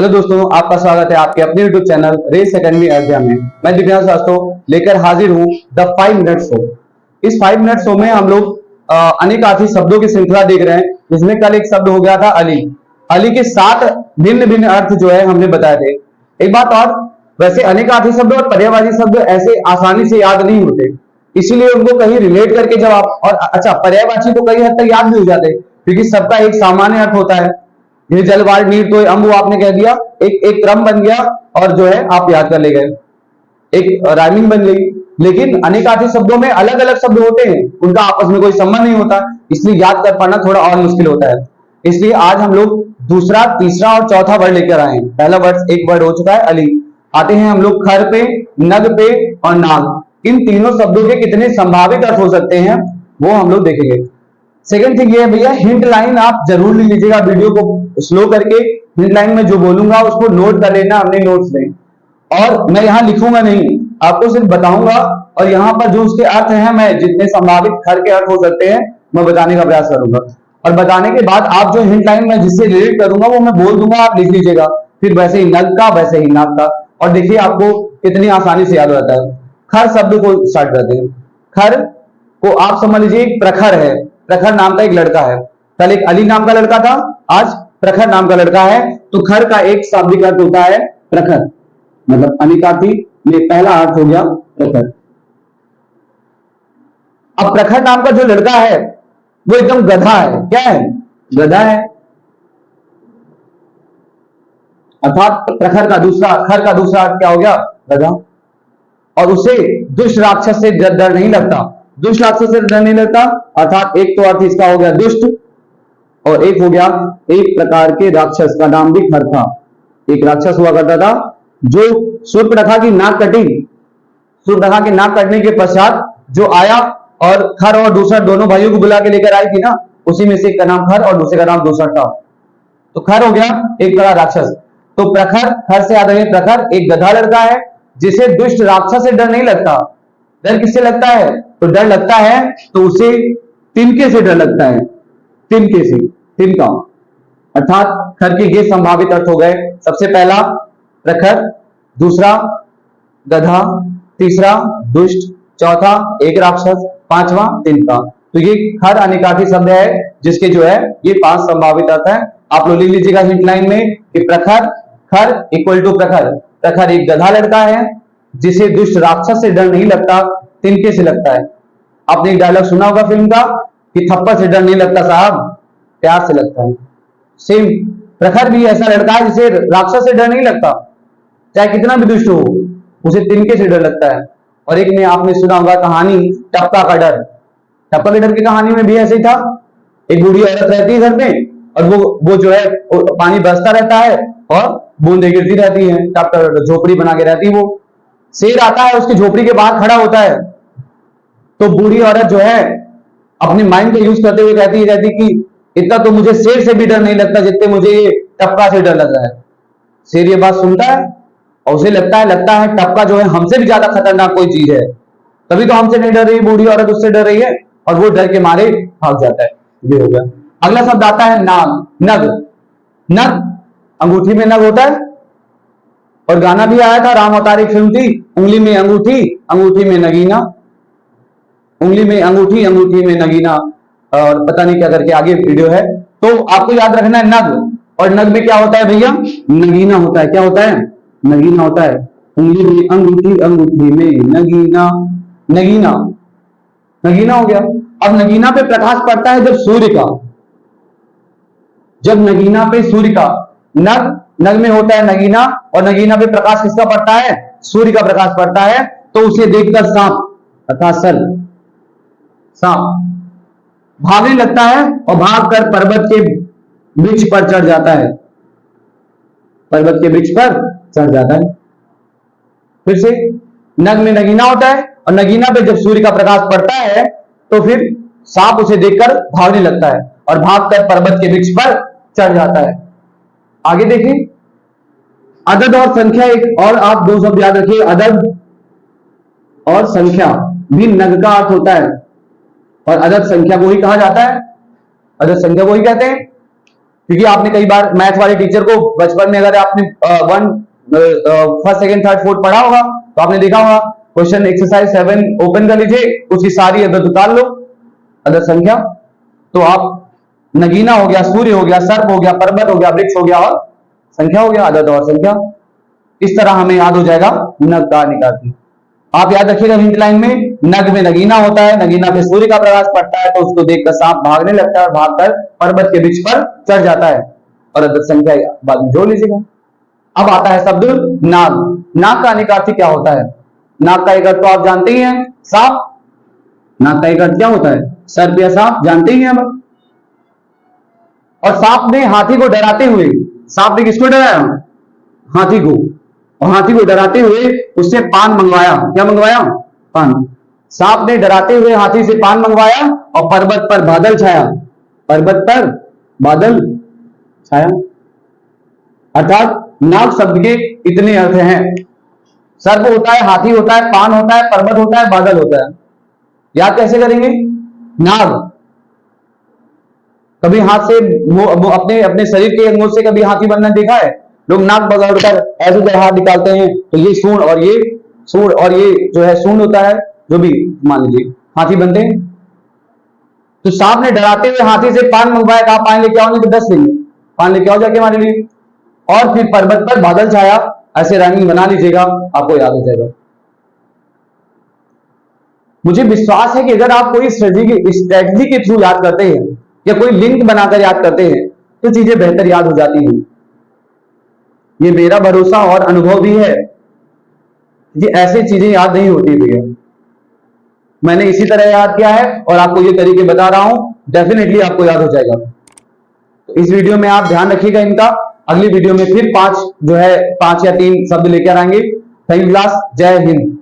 Hello दोस्तों, आपका स्वागत है आपके अपने YouTube channel race academy Ayodhya में। मैं दिव्यांश शास्त्रो लेकर हाजिर हूं द 5 मिनट शो। इस 5 मिनट शो में हम लोग अनेकार्थी शब्दों की श्रृंखला देख रहे हैं, जिसमें कल एक शब्द हो गया था अली। अली के 7 भिन्न भिन्न अर्थ जो है हमने बताए थे। एक बात और, वैसे अनेकार्थी शब्द और पर्यायवाची शब्द ऐसे आसानी से याद नहीं होते, इसीलिए उनको कहीं रिलेट करके जब आप और अच्छा पर्यायवाची तो कई हद तक याद भी हो जाते, क्योंकि सबका एक सामान्य अर्थ होता है। ये जल वार नीर तो अम्ब आपने कह दिया, एक क्रम बन गया और जो है आप याद कर ले गए, एक राइमिंग बन गई। लेकिन अनेकार्थी शब्दों में अलग अलग शब्द होते हैं, उनका आपस में कोई संबंध नहीं होता, इसलिए याद कर पाना थोड़ा और मुश्किल होता है। इसलिए आज हम लोग दूसरा, तीसरा और चौथा वर्ड लेकर आए हैं। पहला वर्ड एक वर्ड हो चुका है अली। आते हैं हम लोग खर पे, नग पे और नाग। इन तीनों शब्दों के कितने संभावित अर्थ हो सकते हैं वो हम लोग देखेंगे। सेकंड थिंग ये है भैया, हिंट लाइन आप जरूर ले लीजिएगा, वीडियो को स्लो करके हिंट लाइन में जो बोलूंगा उसको नोट कर लेना अपने नोट्स में। और मैं यहाँ लिखूंगा नहीं, आपको सिर्फ बताऊंगा, और यहाँ पर जो उसके अर्थ हैं, मैं जितने संभावित खर के अर्थ हो सकते हैं मैं बताने का प्रयास करूंगा। और बताने के बाद आप जो हिंट लाइन में जिससे रिलेट करूंगा वो मैं बोल दूंगा, आप लिख लीजिएगा। फिर वैसे ही नग का, वैसे ही नाग का, और देखिए आपको कितनी आसानी से याद रहता है। खर शब्द को स्टार्ट करते हैं। खर को आप समझ लीजिए एक प्रखर है। प्रखर नाम का एक लड़का है। कल एक अली नाम का लड़का था, आज प्रखर नाम का लड़का है। तो खर का एक शाब्दिक अर्थ होता है प्रखर, मतलब अनिकार्थी में पहला अर्थ हो गया प्रखर। अब प्रखर नाम का जो लड़का है वो एकदम गधा है। क्या है? गधा है। अर्थात प्रखर का दूसरा, खर का दूसरा अर्थ क्या हो गया? गधा। और उसे दुष्ट राक्षस से डर नहीं लगता। दुष्ट राक्षस से डर नहीं लगता, अर्थात एक तो अर्थ इसका हो गया दुष्ट, और एक हो गया एक प्रकार के राक्षस का नाम भी खर था। एक राक्षस हुआ करता था जो सूर्पणखा की नाक कटी। सूर्पणखा की नाक कटने के पश्चात जो आया और खर और दूसरा दोनों भाइयों को बुला के लेकर आई थी ना, उसी में से एक का नाम खर और दूसरे का नाम दूसरा था। तो खर हो गया एक बड़ा राक्षस। तो प्रखर, खर से याद रहे प्रखर एक गधा लड़का है जिसे दुष्ट राक्षस से डर नहीं लगता। डर किससे लगता है? तो डर लगता है तो उसे तिनके से डर लगता है। तिनके से, तिनका, अर्थात खर के ये संभावित अर्थ हो गए। सबसे पहला प्रखर, दूसरा गधा, तीसरा दुष्ट, चौथा एक राक्षस, पांचवा तिनका। तो ये खर अनिकार्थी शब्द है जिसके जो है ये 5 संभावित अर्थ है। आप लोग लिख लीजिएगा हिंट लाइन में कि प्रखर, खर इक्वल टू प्रखर। प्रखर एक गधा लड़का है जिसे दुष्ट राक्षस से डर नहीं लगता, तिनके से लगता है। आपने एक डायलॉग सुना होगा फिल्म का कि थप्पड़ से डर नहीं लगता साहब, प्यार से लगता है। सेम प्रखर भी ऐसा लड़का है जिसे राक्षस से डर नहीं लगता, चाहे कितना भी दुष्ट हो, उसे तिनके से डर लगता है। और एक में आपने सुना होगा कहानी टप्पा का डर। टप्पा के डर की कहानी में भी ऐसे ही था। एक बूढ़ी औरत रहती है घर में और वो जो है पानी बरसता रहता है और बूंदे गिरती रहती है। टप झोपड़ी बना के रहती है। वो शेर आता है उसकी झोपड़ी के बाहर खड़ा होता है, तो बूढ़ी औरत जो है अपने माइंड का यूज करते हुए कहती है कि इतना तो मुझे शेर से भी डर नहीं लगता जितने मुझे ये टप्पा से डर लग रहा है। शेर ये बात सुनता है और उसे लगता है टप्पा जो है हमसे भी ज्यादा खतरनाक कोई चीज है, तभी तो हमसे नहीं डर रही बूढ़ी औरत, उससे डर रही है, और वो डर के मारे भाग जाता है। ये हो गया। अगला शब्द आता है नाग, नग। नग अंगूठी में नग होता है, और गाना भी आया था, राम अवतार एक फिल्म थी, उंगली में अंगूठी, अंगूठी में नगीना। उंगली में अंगूठी, अंगूठी में नगीना, और पता नहीं क्या करके आगे वीडियो है। तो आपको याद रखना है नग, और नग में क्या होता है भैया? नगीना होता है। क्या होता है? नगीना होता है। उंगली में अंगूठी, अंगूठी में नगीना, नगीना, नगीना हो गया। अब नगीना पे प्रकाश पड़ता है जब सूर्य का, जब नगीना पे सूर्य का, नग, नग में होता है नगीना, और नगीना पे प्रकाश किसका पड़ता है? सूर्य का प्रकाश पड़ता है। तो उसे देखकर सांप, अर्थात सल, सांप भागने लगता है और भागकर पर्वत के वृक्ष पर चढ़ जाता है। पर्वत के वृक्ष पर चढ़ जाता है। फिर से नग में नगीना होता है, और नगीना पे जब सूर्य का प्रकाश पड़ता है तो फिर सांप उसे देखकर भागने लगता है और भागकर पर्वत के वृक्ष पर चढ़ जाता है। आगे देखिए, अदद और संख्या। एक और आप 2 शब्द याद रखिए, अदद और संख्या भी नग का अर्थ होता है, और अदद संख्या को ही कहा जाता है। अदद संख्या को ही कहते हैं। क्योंकि आपने कई बार मैथ वाले टीचर को बचपन में अगर आपने फर्स्ट सेकंड थर्ड फोर्थ पढ़ा होगा तो आपने देखा होगा क्वेश्चन एक्सरसाइज 7 ओपन कर लीजिए, उसकी सारी अदद उतार लो, अदद संख्या, तो आप नगीना हो गया, सूर्य हो गया, सर्प हो गया, पर्वत हो गया, वृक्ष हो गया और संख्या हो गया, अदद और संख्या। इस तरह हमें याद हो जाएगा नग का निकाती। आप याद रखिएगा हिंट लाइन में, नग में नगीना होता है, नगीना पे सूर्य का प्रकाश पड़ता है तो उसको देखकर सांप भागने लगता है और भागकर पर्वत के वृक्ष पर चढ़ जाता है, और अदद संख्या बाद में जोड़ लीजिएगा। अब आता है शब्द नाग। नाग का निकाती क्या होता है? नाग का एक अर्थ तो आप जानते ही हैं, सांप। नाग का एक अर्थ क्या होता है? सर्प या सांप, जानते ही हैं हम। और सांप ने हाथी को डराते हुए, सांप ने किसको डराया? हाथी को। और हाथी को डराते हुए उससे पान मंगवाया। क्या मंगवाया? पान। सांप ने डराते हुए हाथी से पान मंगवाया और पर्वत पर बादल छाया। पर्वत पर बादल छाया। अर्थात नाग शब्द के इतने अर्थ हैं। सर्प होता है, हाथी होता है, पान होता है, पर्वत होता है, बादल होता है। याद कैसे करेंगे? नाग, कभी हाथ से अपने अपने शरीर के अंगों से कभी हाथी बनना देखा है? लोग नाक पकड़कर ऐसे जब हाथ निकालते हैं तो ये सूंड और ये सूंड और ये जो है सूंड होता है, जो भी मान लीजिए हाथी बनते हैं। तो सांप ने डराते हुए हाथी से पान मंगवाया, कहा पान लेके आओ नहीं तो 10 लेंगे, पान लेके आओ जाके हमारे लिए। और फिर पर्वत पर बादल छाया, ऐसे रंग बना लीजिएगा, आपको याद हो जाएगा। मुझे विश्वास है कि अगर आप कोई स्ट्रेटजी के थ्रू याद करते हैं या कोई लिंक बनाकर याद करते हैं तो चीजें बेहतर याद हो जाती हैं। ये मेरा भरोसा और अनुभव भी है, ये ऐसी चीजें याद नहीं होती भैया। मैंने इसी तरह याद किया है और आपको ये तरीके बता रहा हूं, डेफिनेटली आपको याद हो जाएगा। तो इस वीडियो में आप ध्यान रखिएगा इनका। अगली वीडियो में फिर 5 जो है 5 या 3 शब्द लेकर आएंगे। थैंक यू क्लास, जय हिंद।